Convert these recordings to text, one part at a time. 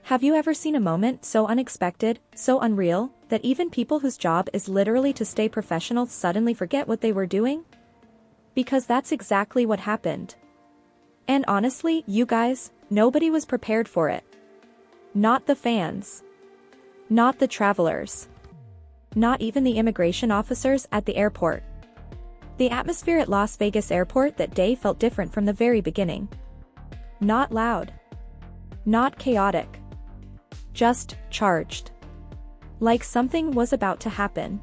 Have you ever seen a moment so unexpected, so unreal, that even people whose job is literally to stay professional suddenly forget what they were doing? Because that's exactly what happened. And honestly, you guys, nobody was prepared for it. Not the fans. Not the travelers. Not even the immigration officers at the airport. The atmosphere at Las Vegas airport that day felt different from the very beginning. Not loud. Not chaotic. Just charged. Like something was about to happen.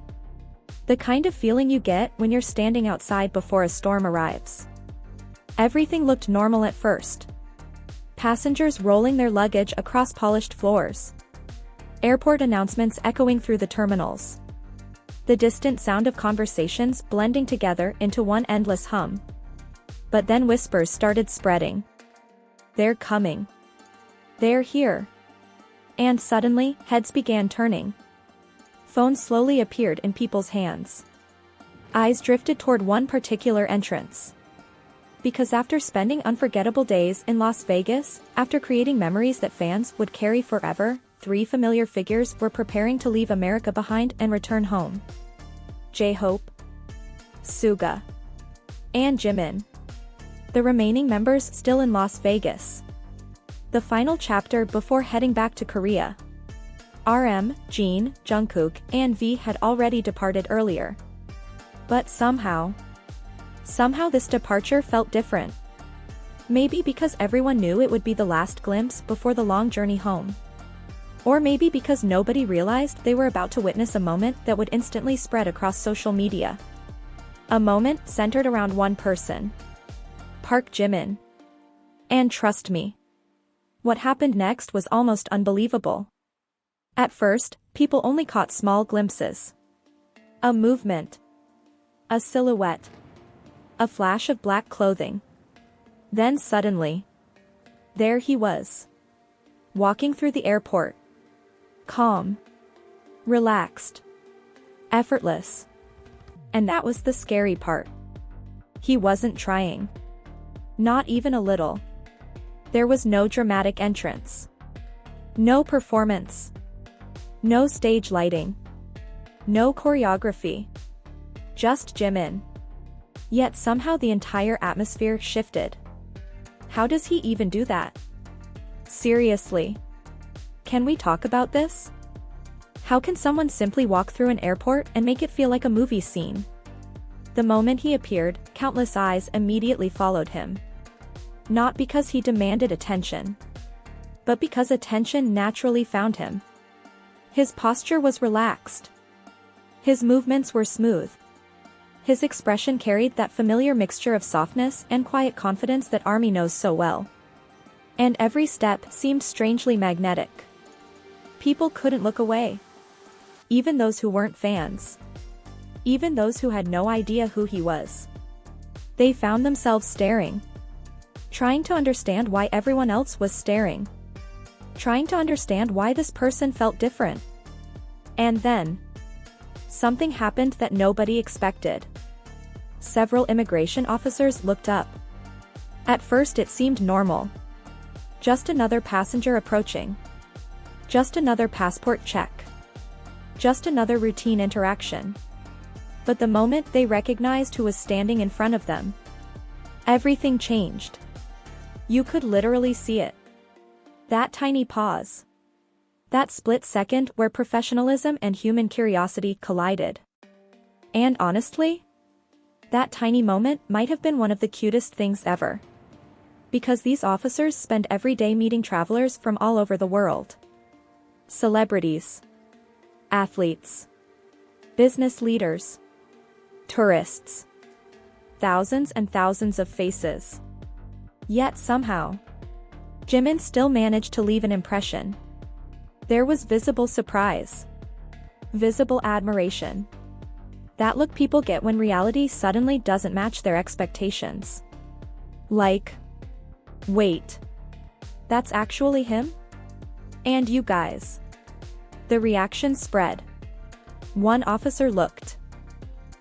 The kind of feeling you get when you're standing outside before a storm arrives. Everything looked normal at first. Passengers rolling their luggage across polished floors. Airport announcements echoing through the terminals. The distant sound of conversations blending together into one endless hum. But then whispers started spreading. They're coming. They're here. And suddenly, heads began turning. Phones slowly appeared in people's hands. Eyes drifted toward one particular entrance. Because after spending unforgettable days in Las Vegas, after creating memories that fans would carry forever, 3 familiar figures were preparing to leave America behind and return home. J-Hope, Suga, and Jimin. The remaining members still in Las Vegas. The final chapter before heading back to Korea. RM, Jin, Jungkook, and V had already departed earlier. But somehow this departure felt different. Maybe because everyone knew it would be the last glimpse before the long journey home. Or maybe because nobody realized they were about to witness a moment that would instantly spread across social media. A moment centered around one person. Park Jimin. And trust me, what happened next was almost unbelievable. At first, people only caught small glimpses. A movement. A silhouette. A flash of black clothing. Then suddenly, there he was. Walking through the airport. Calm. Relaxed. Effortless. And that was the scary part. He wasn't trying. Not even a little. There was no dramatic entrance. No performance. No stage lighting. No choreography. Just Jimin. Yet somehow the entire atmosphere shifted. How does he even do that? Seriously. Can we talk about this? How can someone simply walk through an airport and make it feel like a movie scene? The moment he appeared, countless eyes immediately followed him. Not because he demanded attention, but because attention naturally found him. His posture was relaxed. His movements were smooth. His expression carried that familiar mixture of softness and quiet confidence that ARMY knows so well. And every step seemed strangely magnetic. People couldn't look away. Even those who weren't fans. Even those who had no idea who he was. They found themselves staring. Trying to understand why everyone else was staring. Trying to understand why this person felt different. And then, something happened that nobody expected. Several immigration officers looked up. At first it seemed normal. Just another passenger approaching. Just another passport check. Just another routine interaction. But the moment they recognized who was standing in front of them, everything changed. You could literally see it. That tiny pause. That split second where professionalism and human curiosity collided. And honestly, that tiny moment might have been one of the cutest things ever. Because these officers spend every day meeting travelers from all over the world. Celebrities. Athletes. Business leaders. Tourists. Thousands and thousands of faces. Yet somehow, Jimin still managed to leave an impression. There was visible surprise. Visible admiration. That look people get when reality suddenly doesn't match their expectations. Like, wait, that's actually him? And you guys. The reaction spread. One officer looked.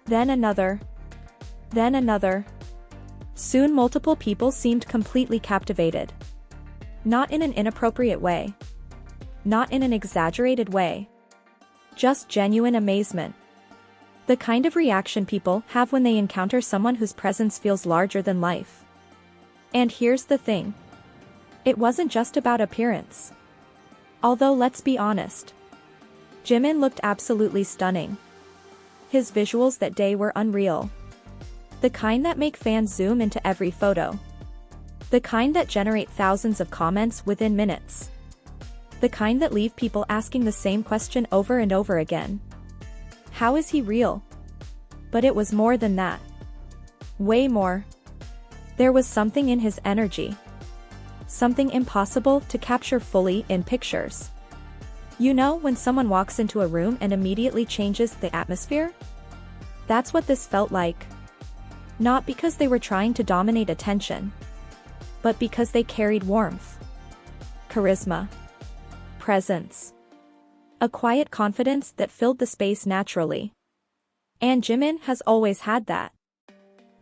Then another. Then another. Soon multiple people seemed completely captivated. Not in an inappropriate way. not in an exaggerated way. Just genuine amazement. The kind of reaction people have when they encounter someone whose presence feels larger than life. And here's the thing. It wasn't just about appearance. Although let's be honest. Jimin looked absolutely stunning. His visuals that day were unreal. The kind that make fans zoom into every photo. The kind that generate thousands of comments within minutes. The kind that leave people asking the same question over and over again. How is he real? But it was more than that. Way more. There was something in his energy. Something impossible to capture fully in pictures. You know when someone walks into a room and immediately changes the atmosphere? That's what this felt like. Not because they were trying to dominate attention, but because they carried warmth, charisma, presence. A quiet confidence that filled the space naturally. And Jimin has always had that.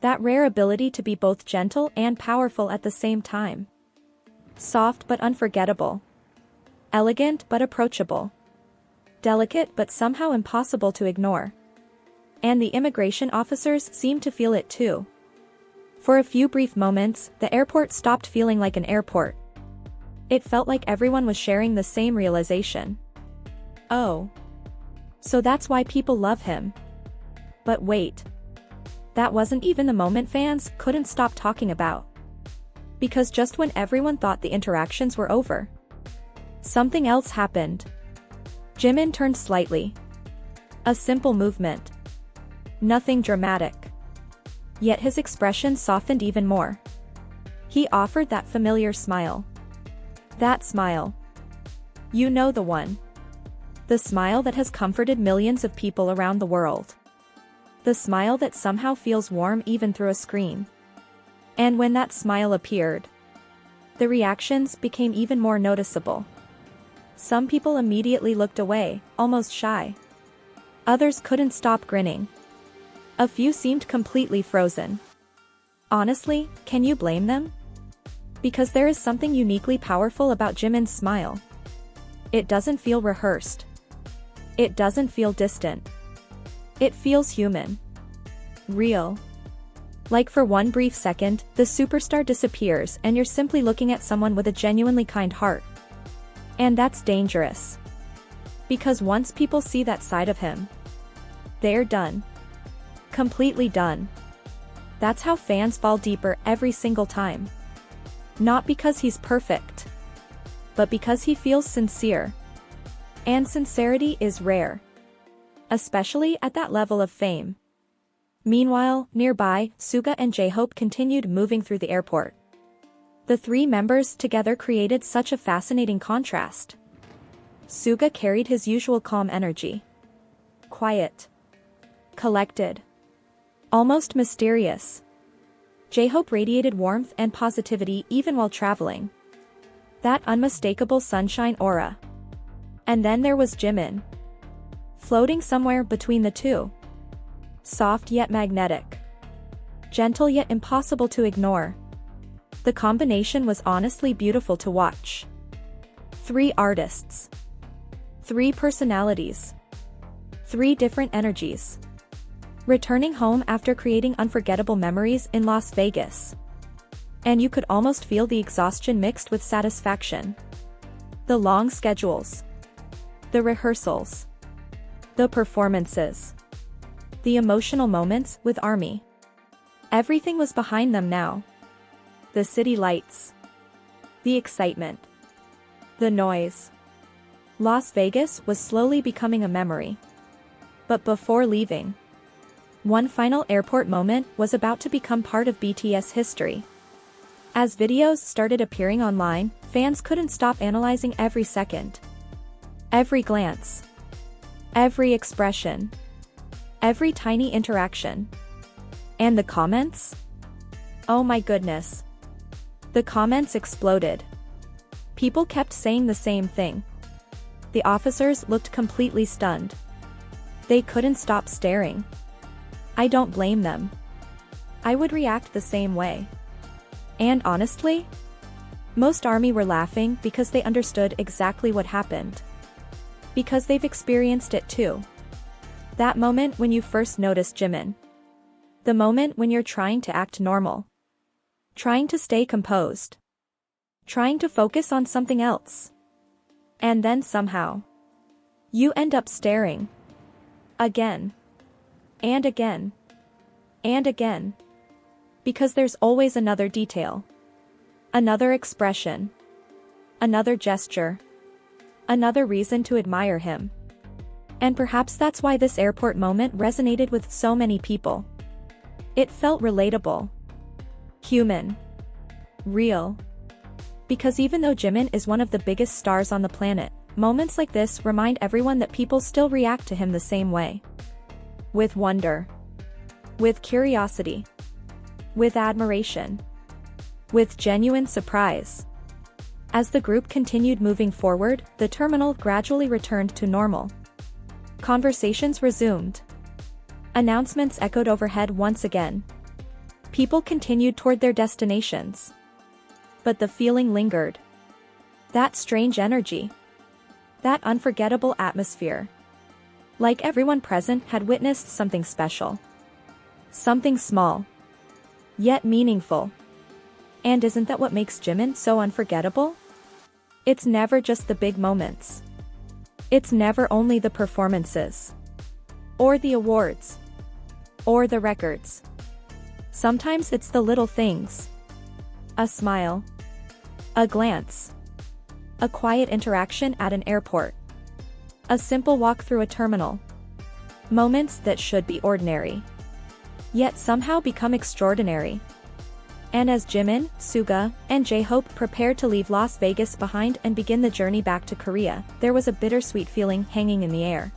That rare ability to be both gentle and powerful at the same time. Soft but unforgettable. Elegant but approachable. Delicate but somehow impossible to ignore. And the immigration officers seemed to feel it too. For a few brief moments, the airport stopped feeling like an airport. It felt like everyone was sharing the same realization. Oh. So that's why people love him. But wait. That wasn't even the moment fans couldn't stop talking about. Because just when everyone thought the interactions were over, something else happened. Jimin turned slightly. A simple movement. Nothing dramatic. Yet his expression softened even more. He offered that familiar smile. That smile. You know the one. The smile that has comforted millions of people around the world. The smile that somehow feels warm even through a screen. And when that smile appeared, the reactions became even more noticeable. Some people immediately looked away, almost shy. Others couldn't stop grinning. A few seemed completely frozen. Honestly, can you blame them? Because there is something uniquely powerful about Jimin's smile. It doesn't feel rehearsed. It doesn't feel distant. It feels human. Real. Like for one brief second, the superstar disappears and you're simply looking at someone with a genuinely kind heart. And that's dangerous. Because once people see that side of him, they're done. Completely done. That's how fans fall deeper every single time. Not because he's perfect, but because he feels sincere. And sincerity is rare. Especially at that level of fame. Meanwhile, nearby, Suga and J-Hope continued moving through the airport. The three members together created such a fascinating contrast. Suga carried his usual calm energy. Quiet. Collected. Almost mysterious. J-Hope radiated warmth and positivity even while traveling. That unmistakable sunshine aura. And then there was Jimin. Floating somewhere between the two. Soft yet magnetic. Gentle yet impossible to ignore. The combination was honestly beautiful to watch. 3 artists. 3 personalities. 3 different energies. Returning home after creating unforgettable memories in Las Vegas. And you could almost feel the exhaustion mixed with satisfaction. The long schedules. The rehearsals. The performances. The emotional moments with ARMY. Everything was behind them now. The city lights. The excitement. The noise. Las Vegas was slowly becoming a memory. But before leaving, one final airport moment was about to become part of BTS history. As videos started appearing online, fans couldn't stop analyzing every second. Every glance. Every expression. Every tiny interaction. And the comments? Oh my goodness. The comments exploded. People kept saying the same thing. The officers looked completely stunned. They couldn't stop staring. I don't blame them. I would react the same way. And honestly, Most army were laughing because they understood exactly what happened. Because they've experienced it too. That moment when you first notice Jimin. The moment when you're trying to act normal. Trying to stay composed. Trying to focus on something else. And then somehow. You end up staring. Again. And again. And again. Because there's always another detail. Another expression. Another gesture. Another reason to admire him. And perhaps that's why this airport moment resonated with so many people. It felt relatable. Human. Real. Because even though Jimin is one of the biggest stars on the planet, moments like this remind everyone that people still react to him the same way. With wonder. With curiosity. With admiration. With genuine surprise. As the group continued moving forward, the terminal gradually returned to normal. Conversations resumed. Announcements echoed overhead once again. People continued toward their destinations. But the feeling lingered. That strange energy. That unforgettable atmosphere. Like everyone present had witnessed something special. Something small. Yet meaningful. And isn't that what makes Jimin so unforgettable? It's never just the big moments. It's never only the performances. Or the awards. Or the records. Sometimes it's the little things. A smile. A glance. A quiet interaction at an airport. A simple walk through a terminal. Moments that should be ordinary. Yet somehow become extraordinary. And as Jimin, Suga, and J-Hope prepared to leave Las Vegas behind and begin the journey back to Korea, there was a bittersweet feeling hanging in the air.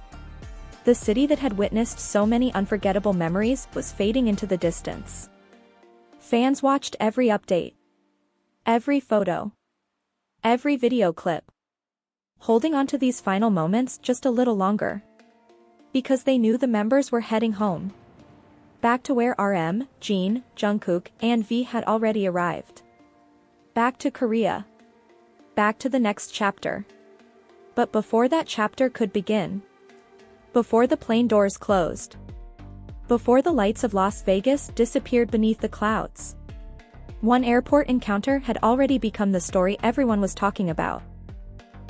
The city that had witnessed so many unforgettable memories was fading into the distance. Fans watched every update. Every photo. Every video clip. Holding on to these final moments just a little longer. Because they knew the members were heading home. Back to where RM, Jin, Jungkook, and V had already arrived. Back to Korea. Back to the next chapter. But before that chapter could begin. Before the plane doors closed. Before the lights of Las Vegas disappeared beneath the clouds. One airport encounter had already become the story everyone was talking about.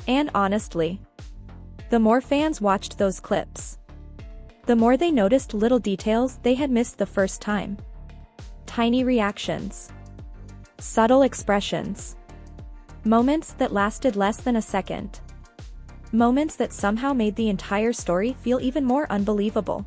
And honestly, the more fans watched those clips, the more they noticed little details they had missed the first time. Tiny reactions. Subtle expressions. Moments that lasted less than a second. Moments that somehow made the entire story feel even more unbelievable.